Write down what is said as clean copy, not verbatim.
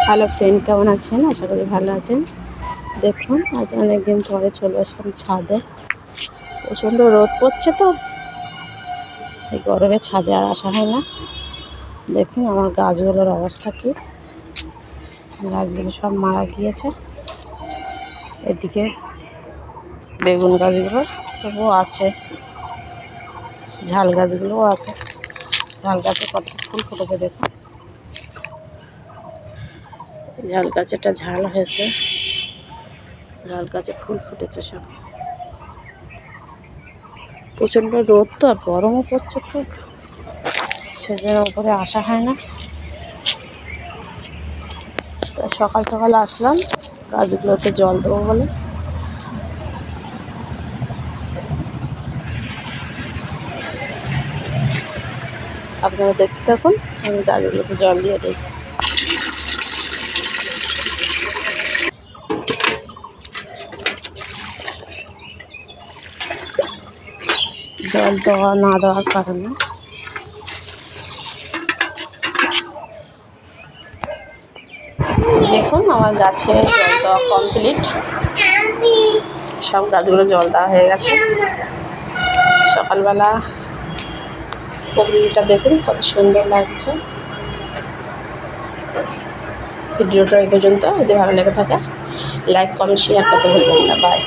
Hello friend, কেমন আছেন? আশা করি ভালো আছেন। দেখুন, আজ অনেকদিন পরে চলে আসলাম ছাদে। প্রচণ্ড রোদ পড়ছে তো, এই গরমে ছাদে আর আসা হয় না। দেখুন আমার গাছগুলোর অবস্থা কী। গাছগুলো সব মারা গিয়েছে। এদিকে বেগুন গাছগুলো তবুও আছে, ঝাল গাছগুলোও আছে। ঝাল গাছে কত ফুল ফুটেছে দেখুন। ঝাল গাছে একটা ঝাল হয়েছে, ঝাল গাছে ফুল ফুটেছে সব। প্রচণ্ড রোদ তো আর গরমও পড়ছে খুব, সেজন্য উপরে আসা হয় না। সকাল সকাল আসলাম গাছগুলোতে জল দেবো বলে। আপনারা দেখতে থাকুন, আমি গাছগুলোতে জল দিয়ে দিই। জল দেওয়া না দেওয়ার কারণে দেখুন আমার গাছে জল দেওয়া কমপ্লিট। সব গাছগুলো জল দেওয়া হয়ে গেছে। সকালবেলা প্রকৃতিটা দেখুন কত সুন্দর লাগছে। ভিডিওটা এই পর্যন্ত। যদি ভালো লেগে থাকে লাইক, কমেন্ট, শেয়ার করতে ভুলবেন না। বাই।